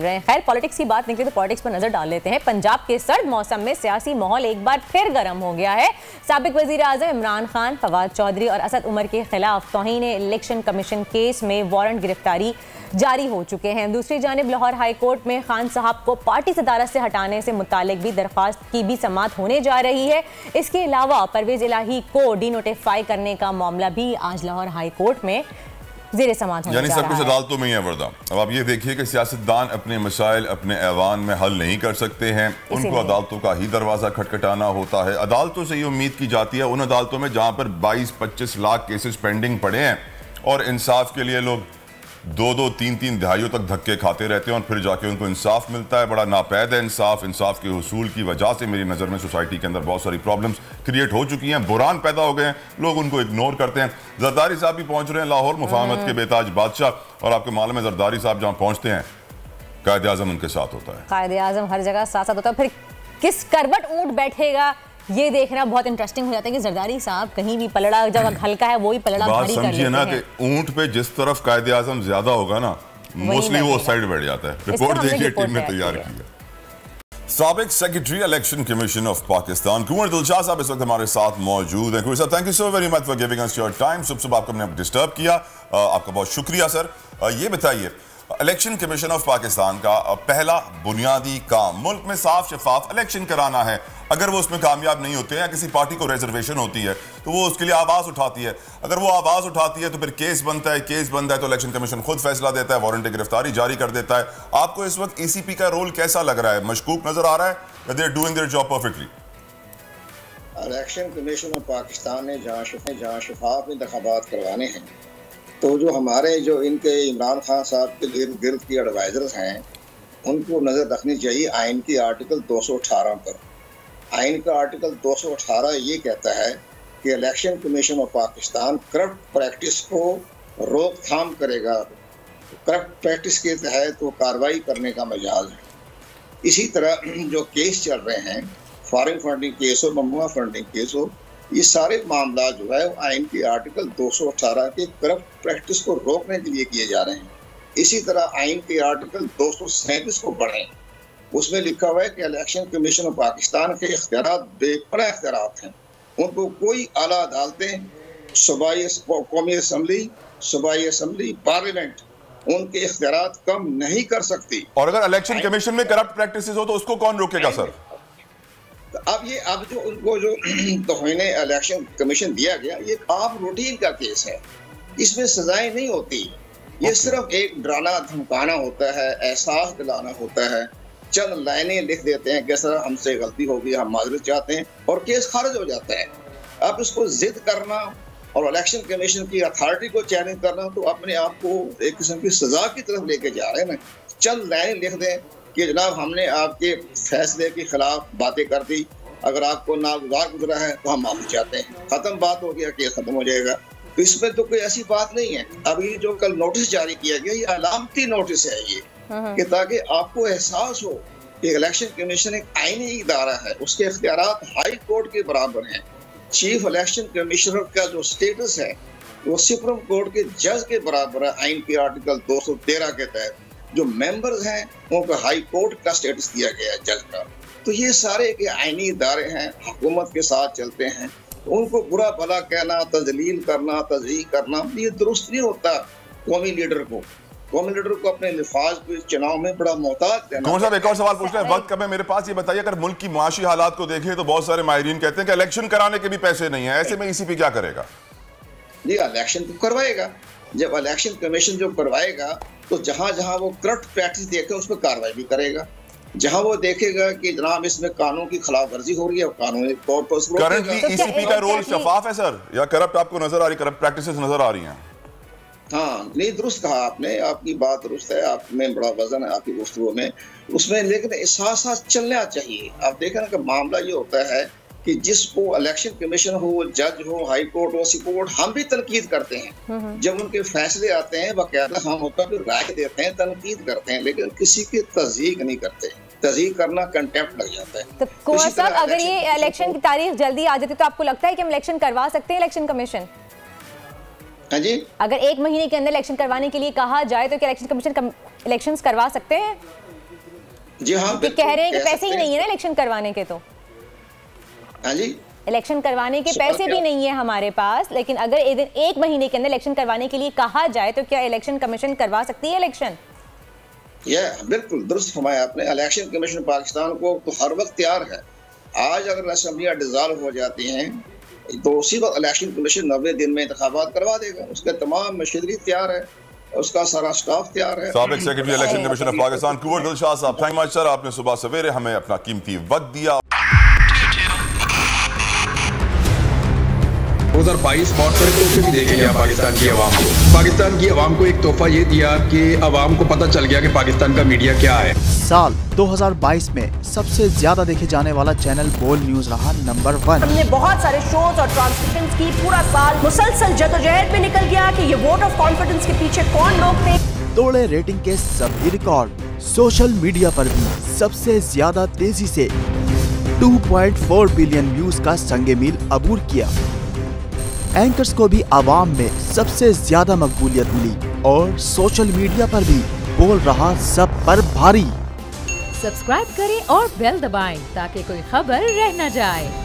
खैर पॉलिटिक्स की बात निकली तो पॉलिटिक्स पर नजर डाल लेते हैं। पंजाब के सर्द मौसम में सियासी माहौल एक बार फिर गर्म हो गया है। साबिक वजीर आजम इमरान खान, फवाद चौधरी और असद उमर के खिलाफ तौहीन इलेक्शन कमीशन केस में वारंट गिरफ्तारी जारी हो चुके हैं। दूसरी जानिब लाहौर हाई कोर्ट में खान साहब को पार्टी सदारत से हटाने से मुतालिक भी दरख्वास्त की भी समाअत होने जा रही है। इसके अलावा परवेज इलाही को डीनोटिफाई करने का मामला भी आज लाहौर हाई कोर्ट में यानी सब कुछ अदालतों में ही है वर्दा। अब आप ये देखिए कि सियासतदान अपने मसाइल अपने ऐवान में हल नहीं कर सकते हैं, उनको अदालतों का ही दरवाजा खटखटाना होता है। अदालतों से ये उम्मीद की जाती है, उन अदालतों में जहां पर 22-25 लाख केसेस पेंडिंग पड़े हैं और इंसाफ के लिए लोग 2-2, 3-3 दहाइयों तक धक्के खाते रहते हैं और फिर जाके उनको इंसाफ मिलता है। बड़ा नापैद है इंसाफ के हुसूल की वजह से मेरी नज़र में सोसाइटी के अंदर बहुत सारी प्रॉब्लम्स क्रिएट हो चुकी हैं, बुरान पैदा हो गए हैं, लोग उनको इग्नोर करते हैं। जरदारी साहब भी पहुंच रहे हैं लाहौर, मुफाहमत के बेताज बादशाह, और आपके मालूम है जरदारी साहब जहां पहुंचते हैं कायदे आजम उनके साथ होता है। कायदे आजम हर जगह साथ साथ होता है। फिर किस करवट ऊंट बैठेगा ये देखना बहुत इंटरेस्टिंग हो जाता है कि जरदारी साहब कहीं भी पलड़ा जब हल्का है वही पलड़ा भारी कर लेते हैं। समझिए ना कि ऊंट पे जिस तरफ कायदे आजम ज्यादा होगा ना मोस्टली वो साइड बैठ जाता है। रिपोर्ट देखिए टीम ने तैयार की है। साबिक secretary election commission of Pakistan Kunwar Dilshah sahab इस वक्त हमारे साथ मौजूद हैं। Kunwar sahab, thank you so very much for giving us your time. सुबह आपको हमने डिस्टर्ब किया, आपका बहुत शुक्रिया सर। ये बताइए, इलेक्शन कमीशन ऑफ पाकिस्तान का पहला बुनियादी काम मुल्क में साफ शफाफ इलेक्शन कराना है। अगर वो उसमें कामयाब नहीं होते या किसी पार्टी को रिजर्वेशन होती है तो वो उसके लिए आवाज उठाती है। अगर वो आवाज उठाती है तो फिर केस बनता है तो इलेक्शन कमीशन खुद फैसला देता है, वारंट गिरफ्तारी जारी कर देता है। आपको इस वक्त ईसीपी का रोल कैसा लग रहा है? मशकूक नजर आ रहा है या they are doing their job perfectly? Election commission of Pakistan ने जहाँ शफाफ इंतखाबात करवाने हैं तो जो हमारे जो इनके इमरान खान साहब के इर्द गिर्द की एडवाइजर्स हैं उनको नज़र रखनी चाहिए आइन की आर्टिकल 218 पर। आइन का आर्टिकल 218 ये कहता है कि election commission of Pakistan corrupt practice को रोकथाम करेगा। करप्ट प्रैक्टिस के तहत वो कार्रवाई करने का मजाज है। इसी तरह जो केस चल रहे हैं, फॉरेन फंडिंग केस हो, ममनुआ फंडिंग केस हो, ये सारे मामला जो है आइन के आर्टिकल 218 के करप्ट प्रैक्टिस को रोकने के लिए किए जा रहे हैं। इसी तरह आइन के आर्टिकल 237 को पढ़ें, उसमें लिखा हुआ है कि इलेक्शन कमीशन ऑफ पाकिस्तान के इख्तियारात बेपनाह इख्तियारात हैं। उनको कोई आला अदालतें, सूबाई कौमी असम्बली, पार्लियामेंट उनके इख्तियारात कम नहीं कर सकती। और अगर इलेक्शन कमीशन में करप्ट प्रैक्टिसेस हो तो उसको कौन रोकेगा सर? अब जो उनको जो तौहीन इलेक्शन कमीशन दिया गया ये आम रूटीन का केस है, इसमें सजाएं नहीं होती। ये सिर्फ एक डराना धमकाना होता है, एहसास दिलाना होता है, चंद लाइनें लिख देते हैं कि सर हमसे गलती हो गई, हम माजरत चाहते हैं, और केस खारिज हो जाता है। अब इसको जिद करना और इलेक्शन कमीशन की अथॉरिटी को चैलेंज करना तो अपने आप को एक किस्म की सजा की तरफ लेके जा रहे हैं ना। चंद लाइनें लिख दें कि जनाब हमने आपके फैसले के खिलाफ बातें कर दी, अगर आपको नागुज़ार गुजरा है तो हम माफी चाहते हैं, खत्म बात हो गया, केस खत्म हो जाएगा। तो इसमें तो कोई ऐसी बात नहीं है। अभी जो कल नोटिस जारी किया गया ये अलामती नोटिस है ये, कि ताकि आपको एहसास हो कि इलेक्शन कमीशन एक आईनी इदारा है, उसके इख्तियारात हाई कोर्ट के बराबर हैं। चीफ इलेक्शन कमिश्नर का जो स्टेटस है वो सुप्रीम कोर्ट के जज के बराबर है। आइन के आर्टिकल 213 के तहत जो मेंबर्स हैं उनको हाई कोर्ट का स्टेटस दिया गया है, जज का। तो ये सारे के आईनी इदारे हैं, हुकूमत के साथ चलते हैं, तो उनको बुरा भला कहना, तजलील करना, तज़यीक़ करना ये दुरुस्त नहीं होता। कौमी लीडर को अपने लिफाज के चुनाव में बड़ा मोहताज रहना। कौन साहब एक और सवाल पूछना है, वक्त कम है मेरे पास। ये बताइए, अगर मुल्क की माशी हालात को देखें तो बहुत सारे माहिरीन कहते हैं कि इलेक्शन कराने के भी पैसे नहीं है, ऐसे में ईसीपी क्या करेगा? जी इलेक्शन तो करवाएगा। जब इलेक्शन कमीशन जो करवाएगा तो जहां जहां वो करप्ट प्रैक्टिस देखे उस पर कार्रवाई भी करेगा। जहां वो देखेगा कि जनाब इसमें कानून की खिलाफ वर्जी हो रही है, कानूनी तौर पर करंटली ईसीपी का रोल शफाफ है सर, या करप्ट आपको नजर आ रही, करप्ट प्रैक्टिसेस नजर आ रही हैं? हाँ, नहीं दुरुस्त कहा आपने, आपकी बात दुरुस्त है, आप में बड़ा वजन है आपकी गुफ्तगू में उसमें, लेकिन साथ साथ चलना चाहिए। आप देखें ना कि मामला ये होता है कि जिसको इलेक्शन कमीशन हो, जज हो, हाई कोर्ट हो, सुप्रीम कोर्ट, हम भी तनकीद करते हैं। जब उनके फैसले आते हैं बाकायदा हम होकर फिर राय देते हैं, तनकीद करते हैं, लेकिन किसी की तज़यीक़ नहीं करते। तज़यीक़ करना कंटेम्प्ट लग जाता है। तो कुंवर साहब, अगर ये इलेक्शन की तारीख जल्दी आ जाती तो आपको लगता है कि हम इलेक्शन करवा सकते हैं इलेक्शन कमीशन? हाँ जी, अगर 1 महीने के अंदर इलेक्शन करवाने के लिए कहा जाए तो क्या इलेक्शन कमीशन इलेक्शंस करवा सकते हैं? जी हाँ, कह रहे हैं कि पैसे ही नहीं है ना इलेक्शन करवाने के, तो हाँ जी, इलेक्शन करवाने के पैसे भी नहीं है हमारे पास, लेकिन अगर एक महीने के अंदर इलेक्शन करवाने के लिए कहा जाए तो क्या इलेक्शन कमीशन करवा सकती है इलेक्शन? बिल्कुल दुरुस्त फरमाया आपने। इलेक्शन कमीशन पाकिस्तान को तो हर वक्त तैयार है। आज अगर असेंबलियां डिसॉल्व हो जाती हैं तो उसी वक्त इलेक्शन कमीशन 90 दिन में इंतखाबात करवा देगा। उसका तमाम मशीनरी तैयार है, उसका सारा स्टाफ तैयार है। साबिक secretary election commission of Pakistan Kunwar Dilshad sahab, thank much sir, आपने सुबह सवेरे हमें अपना कीमती वक्त दिया। 2022 बहुत सारे तोहफे भी देके गया पाकिस्तान की आवाम को। पाकिस्तान की आवाम को एक तोहफा ये दिया कि आवाम को पता चल गया कि पाकिस्तान का मीडिया क्या है। साल 2022 में सबसे ज्यादा देखे जाने वाला चैनल बोल न्यूज रहा नंबर 1। हमने बहुत सारे शोज और ट्रांसमिशंस की, पूरा साल मुसलसल जदोजहद में निकल गया कि ये वोट ऑफ कॉन्फिडेंस के पीछे कौन लोग थे। तोड़े रेटिंग के सभी रिकॉर्ड। सोशल मीडिया पर भी सबसे ज्यादा तेजी से 2.4 बिलियन व्यूज का संगे मील अबूर किया। एंकर्स को भी आवाम में सबसे ज्यादा मकबूलियत मिली और सोशल मीडिया पर भी बोल रहा सब पर भारी। सब्सक्राइब करें और बेल दबाएं ताकि कोई खबर रह न जाए।